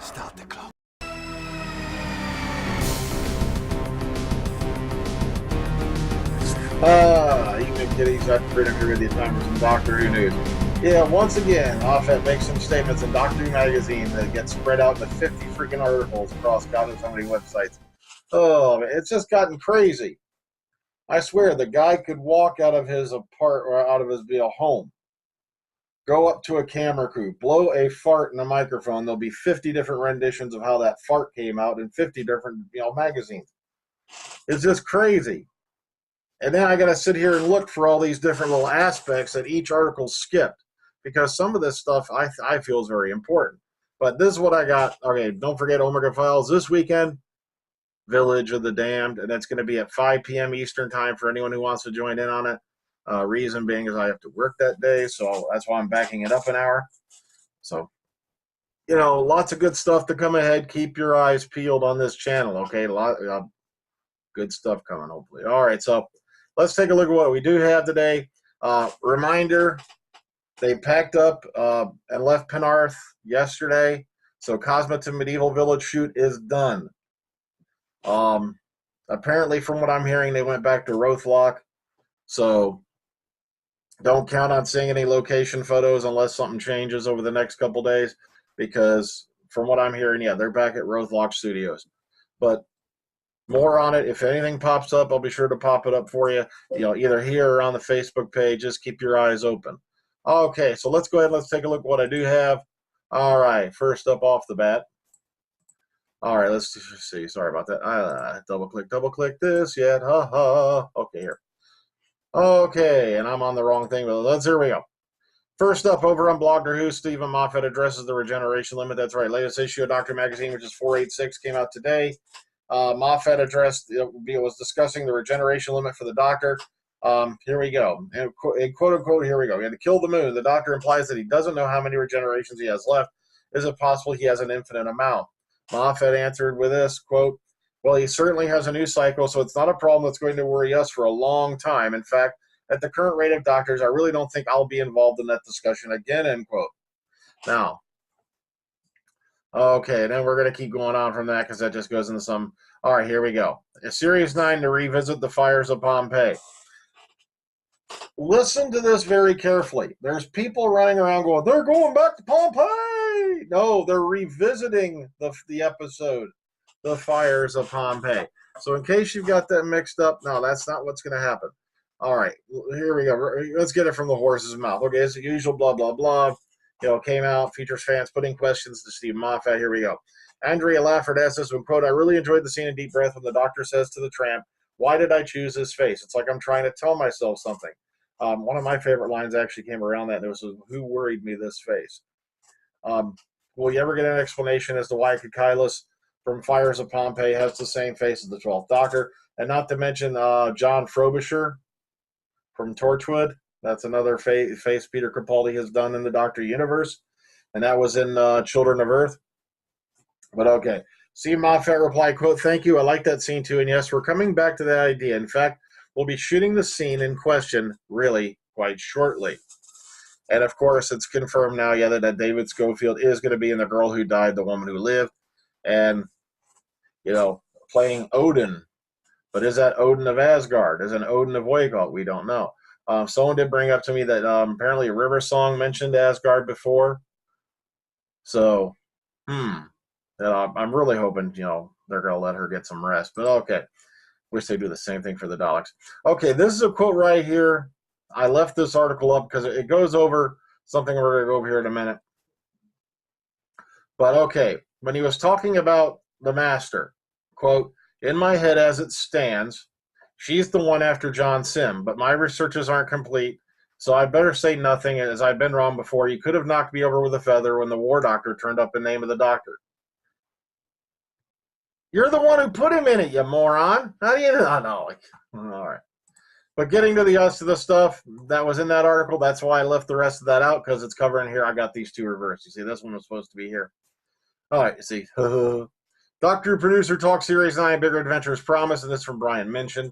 Start the clock. Evening kitties, Dr. Freedom here with you, time for some Doctor Who news. Yeah, once again, Moffat makes some statements in Doctor Who magazine that get spread out into 50 freaking articles across God knows how many websites. Oh, it's just gotten crazy. I swear, the guy could walk out of his home, go up to a camera crew, blow a fart in a microphone. There'll be 50 different renditions of how that fart came out in 50 different, magazines. It's just crazy. And then I got to sit here and look for all these different little aspects that each article skipped, because some of this stuff I feel is very important. But this is what I got. Okay, don't forget Omega Files this weekend, Village of the Damned, and it's going to be at 5 p.m. Eastern time for anyone who wants to join in on it. Reason being is I have to work that day, so that's why I'm backing it up an hour. So, lots of good stuff to come ahead. Keep your eyes peeled on this channel, okay? A lot good stuff coming, hopefully. All right, so let's take a look at what we do have today. Reminder, they packed up and left Penarth yesterday, so Cosmoton Medieval Village shoot is done. Apparently, from what I'm hearing, they went back to Rothlock, so don't count on seeing any location photos unless something changes over the next couple days, because from what I'm hearing, yeah, they're back at Rothlock Studios. But more on it. If anything pops up, I'll be sure to pop it up for you, either here or on the Facebook page. Just keep your eyes open. Okay, so let's go ahead and let's take a look at what I do have. All right, first up off the bat. All right, let's see. Sorry about that. Double click this yet. Okay, here. Okay, and I'm on the wrong thing, but here we go. First up, over on Blogger Who, Stephen Moffat addresses the Regeneration limit. That's right. Latest issue of Doctor Magazine, which is 486, came out today. Moffat was discussing the regeneration limit for the Doctor. Here we go. And quote unquote, here we go. He had to kill the moon. The Doctor implies that he doesn't know how many regenerations he has left. Is it possible he has an infinite amount? Moffat answered with this, quote, well, he certainly has a new cycle, so it's not a problem that's going to worry us for a long time. In fact, at the current rate of doctors, I really don't think I'll be involved in that discussion again, end quote. Now, okay, then we're going to keep going on from that because that just goes into some. All right, here we go. Series 9 to revisit the Fires of Pompeii. Listen to this very carefully. There's people running around going, they're going back to Pompeii. No, they're revisiting the episode, The Fires of Pompeii. So in case you've got that mixed up, no, that's not what's going to happen. All right, here we go. Let's get it from the horse's mouth. Okay, as usual, blah, blah, blah. Came out, features fans putting questions to Steve Moffat. Here we go. Andrea Lafford asks us, quote, I really enjoyed the scene in Deep Breath when the Doctor says to the tramp, why did I choose his face? It's like I'm trying to tell myself something. One of my favorite lines actually came around that, and it was, who worried me this face? Will you ever get an explanation as to why Kykailos from Fires of Pompeii has the same face as the 12th Doctor? And not to mention John Frobisher from Torchwood. That's another face Peter Capaldi has done in the Doctor universe. And that was in Children of Earth. But okay. Steve Moffat replied, quote, thank you. I like that scene too. And yes, we're coming back to that idea. In fact, we'll be shooting the scene in question really quite shortly. And of course, it's confirmed now, that David Schofield is going to be in The Girl Who Died, The Woman Who Lived. And, playing Odin. But is that Odin of Asgard? Is it Odin of Voigot? We don't know. Someone did bring up to me that apparently River Song mentioned Asgard before. So, I'm really hoping, they're going to let her get some rest. But okay. Wish they do the same thing for the Daleks. Okay, this is a quote right here. I left this article up because it goes over something we're going to go over here in a minute. But okay, when he was talking about the Master, quote, in my head as it stands, she's the one after John Simm, but my researches aren't complete, so I better say nothing, as I've been wrong before. You could have knocked me over with a feather when the War Doctor turned up in Name of the Doctor. You're the one who put him in it, you moron. How do you know? No. All right. But getting to the rest of the stuff that was in that article, that's why I left the rest of that out, because it's covering here. I got these two reversed. You see, this one was supposed to be here. All right, you see. Doctor Producer Talk Series 9, Bigger Adventures Promise, and this from Brian Minchin.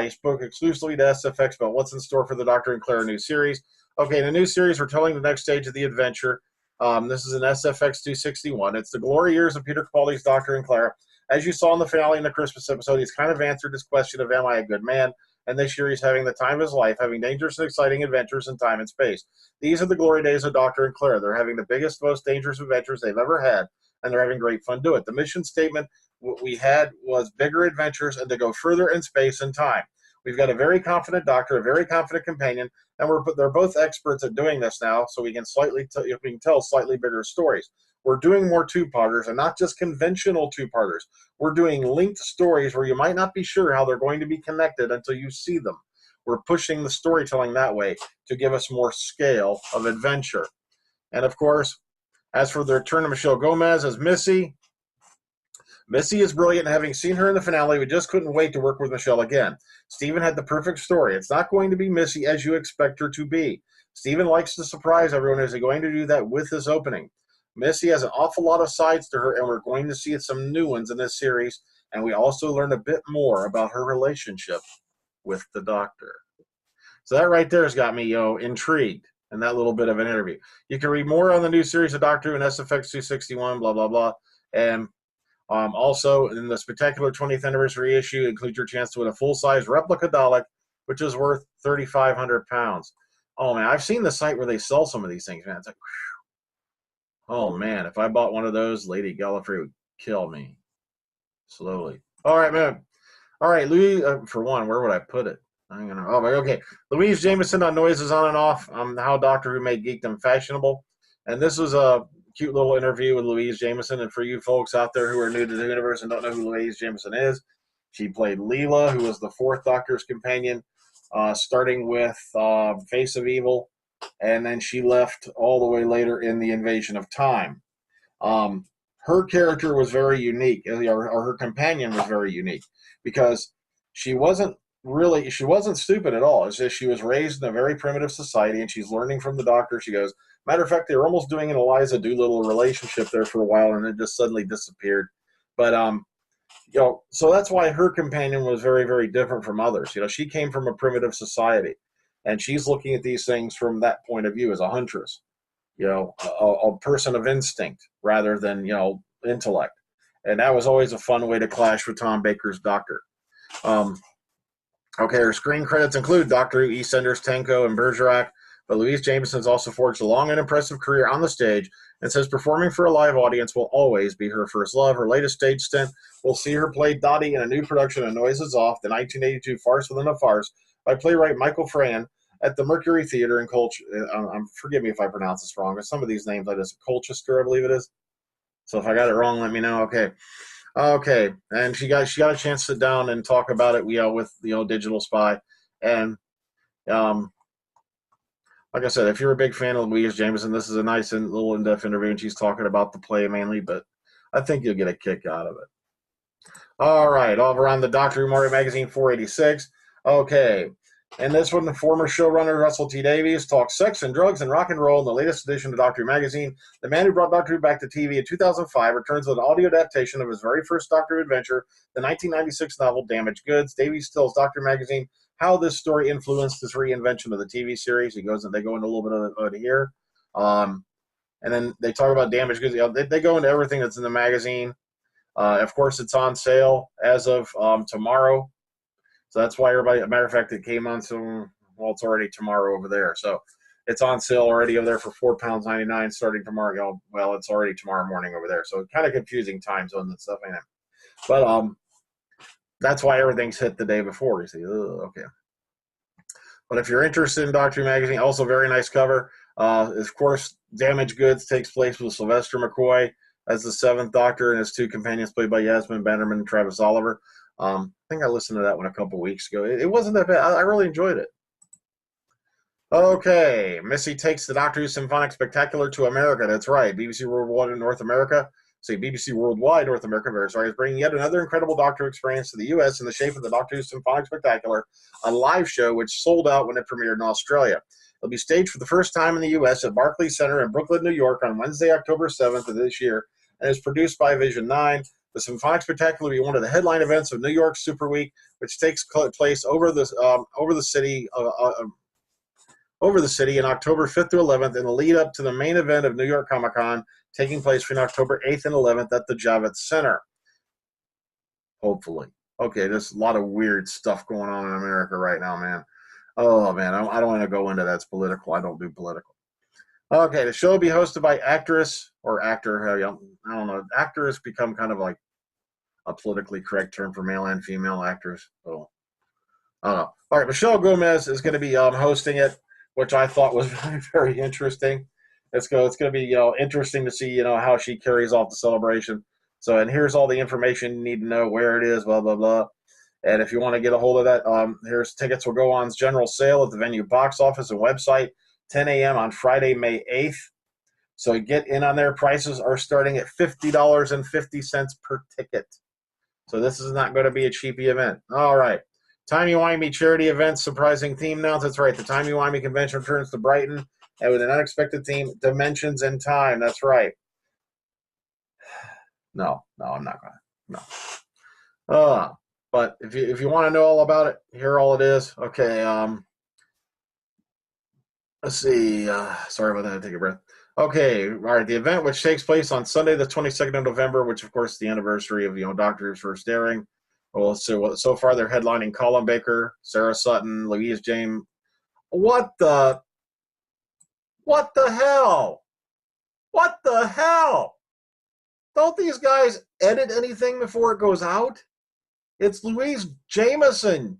He spoke exclusively to SFX about what's in store for the Doctor and Clara new series. Okay, in the new series, we're telling the next stage of the adventure. This is an SFX 261. It's the glory years of Peter Capaldi's Doctor and Clara. As you saw in the finale in the Christmas episode, he's kind of answered this question of, am I a good man? And this year he's having the time of his life, having dangerous and exciting adventures in time and space. These are the glory days of Doctor and Clara. They're having the biggest, most dangerous adventures they've ever had, and they're having great fun doing it. The mission statement we had was bigger adventures and to go further in space and time. We've got a very confident doctor, a very confident companion, and they're both experts at doing this now, so we can tell slightly bigger stories. We're doing more two-parters, and not just conventional two-parters. We're doing linked stories where you might not be sure how they're going to be connected until you see them. We're pushing the storytelling that way to give us more scale of adventure. And, of course, as for the return of Michelle Gomez as Missy, Missy is brilliant, and having seen her in the finale, we just couldn't wait to work with Michelle again. Steven had the perfect story. It's not going to be Missy as you expect her to be. Steven likes to surprise everyone. Is he going to do that with this opening? Missy has an awful lot of sides to her, and we're going to see some new ones in this series, and we also learn a bit more about her relationship with the Doctor. So that right there has got me, intrigued in that little bit of an interview. You can read more on the new series of Doctor Who and SFX 261, blah, blah, blah. And also, in the spectacular 20th anniversary issue, includes your chance to win a full-size replica Dalek, which is worth £3,500. Oh, man, I've seen the site where they sell some of these things, man. It's like, oh, man, if I bought one of those, Lady Gallifrey would kill me slowly. All right, man. All right, Louis, for one, where would I put it? Okay. Louise Jameson on Noises on and Off, how Doctor Who made geekdom fashionable. And this was a cute little interview with Louise Jameson. And for you folks out there who are new to the universe and don't know who Louise Jameson is, she played Leela, who was the fourth Doctor's companion, starting with Face of Evil. And then she left all the way later in the Invasion of Time. Her character was very unique, or her companion was very unique, because she wasn't stupid at all. It's just she was raised in a very primitive society, and she's learning from the Doctor. She goes, matter of fact, they were almost doing an Eliza Doolittle relationship there for a while, and it just suddenly disappeared. But so that's why her companion was very, very different from others. She came from a primitive society, and she's looking at these things from that point of view as a huntress, a person of instinct rather than, intellect. And that was always a fun way to clash with Tom Baker's Doctor. Okay, her screen credits include Doctor Who, EastEnders, Tenko, and Bergerac, but Louise Jameson has also forged a long and impressive career on the stage and says performing for a live audience will always be her first love. Her latest stage stint will see her play Dottie in a new production of Noises Off, the 1982 Farce Within a Farce, by playwright Michael Frahan at the Mercury Theater in forgive me if I pronounce this wrong, but some of these names, Colchester, I believe it is. So if I got it wrong, let me know. Okay, and she got a chance to sit down and talk about it, with Digital Spy, and like I said, if you're a big fan of Louise Jameson, this is a nice and little in-depth interview, and she's talking about the play mainly, but I think you'll get a kick out of it. All right, over on the Doctor Who Mario Magazine 486. Okay, and this one, the former showrunner Russell T. Davies talks sex and drugs and rock and roll in the latest edition of Doctor Who Magazine. The man who brought Doctor Who back to TV in 2005 returns with an audio adaptation of his very first Doctor Who adventure, the 1996 novel Damaged Goods. Davies tells Doctor Who Magazine how this story influenced his reinvention of the TV series. They go into a little bit of it here. And then they talk about Damaged Goods. They go into everything that's in the magazine. Of course, it's on sale as of tomorrow. So that's why everybody, matter of fact, it came on it's already tomorrow over there. So it's on sale already over there for £4.99 starting tomorrow. Well, it's already tomorrow morning over there. So kind of confusing time zones and stuff, ain't it? But that's why everything's hit the day before. You see, okay. But if you're interested in Doctor Who Magazine, also very nice cover. Of course, Damaged Goods takes place with Sylvester McCoy as the seventh Doctor and his two companions played by Yasmin Bannerman and Travis Oliver. I think I listened to that one a couple weeks ago. It wasn't that bad. I really enjoyed it. Okay, Missy takes the Doctor Who Symphonic Spectacular to America. That's right, BBC Worldwide in North America. BBC Worldwide North America, is bringing yet another incredible Doctor Who experience to the U.S. in the shape of the Doctor Who Symphonic Spectacular, a live show which sold out when it premiered in Australia. It'll be staged for the first time in the U.S. at Barclays Center in Brooklyn, New York on Wednesday, October 7th of this year, and is produced by Vision 9. The Symphonic Spectacular will be one of the headline events of New York Super Week, which takes place over the city over the city on October 5th to 11th in the lead up to the main event of New York Comic Con, taking place between October 8th and 11th at the Javits Center. Hopefully. Okay, there's a lot of weird stuff going on in America right now, man. Oh, man, I don't want to go into that. It's political. I don't do political. Okay, the show will be hosted by actress or actor. I don't know. Actor has become kind of like a politically correct term for male and female actors. So, I don't know. All right, Michelle Gomez is going to be hosting it, which I thought was very, very interesting. It's going to be interesting to see how she carries off the celebration. So, and here's all the information you need to know, where it is, blah blah blah. And if you want to get a hold of that, here's tickets will go on general sale at the venue box office and website, 10 a.m. on Friday, May 8th. So get in on there. Prices are starting at $50.50 per ticket. So this is not going to be a cheapy event. All right. Timey Wimey charity event, surprising theme now. That's right. The Timey Wimey convention returns to Brighton and with an unexpected theme, Dimensions in Time. That's right. No, I'm not going to. No. But if you want to know all about it, here all it is. Okay. Let's see. Sorry about that. Take a breath. Okay. All right. The event, which takes place on Sunday, the 22nd of November, which of course is the anniversary of Doctor Who's first airing. Well, so far they're headlining Colin Baker, Sarah Sutton, Louise Jameson. What the hell? What the hell? Don't these guys edit anything before it goes out? It's Louise Jameson.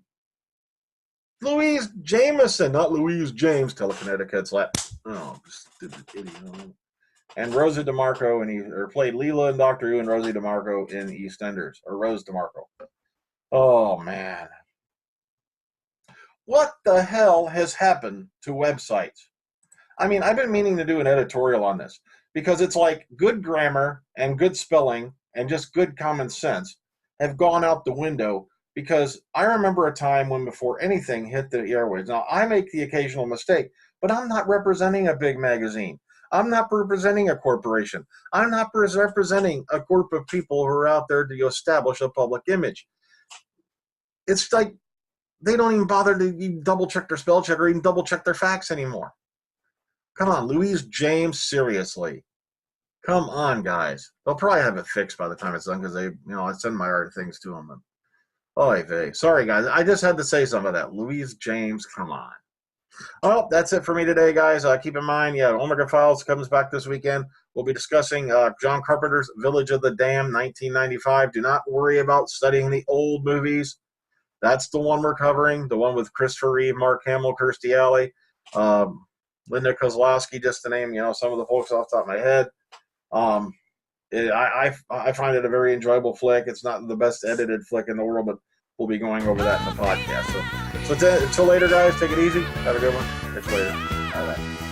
Louise Jameson, not Louise James, telekinetic slap. Oh, stupid idiot. And Rosie DeMarco, and played Leela in Doctor Who and Rosie DeMarco in EastEnders, or Rose DeMarco. Oh, man. What the hell has happened to websites? I mean, I've been meaning to do an editorial on this because it's like good grammar and good spelling and just good common sense have gone out the window, because I remember a time when before anything hit the airwaves. Now, I make the occasional mistake, but I'm not representing a big magazine. I'm not representing a corporation. I'm not representing a group of people who are out there to establish a public image. It's like they don't even bother to even double-check their spell check or even double-check their facts anymore. Come on, Louise James, seriously. Come on, guys. They'll probably have it fixed by the time it's done because I send my art things to them. Oy vey. Sorry, guys. I just had to say some of that. Louise James, come on. Oh, that's it for me today, guys. Keep in mind, Omega Files comes back this weekend. We'll be discussing John Carpenter's Village of the Damned, 1995. Do not worry about studying the old movies. That's the one we're covering, the one with Christopher Reeve, Mark Hamill, Kirstie Alley, Linda Kozlowski, just to name some of the folks off the top of my head. I find it a very enjoyable flick. It's not the best edited flick in the world, but we'll be going over that in the podcast. So until later, guys, take it easy. Have a good one. Catch you later. All right.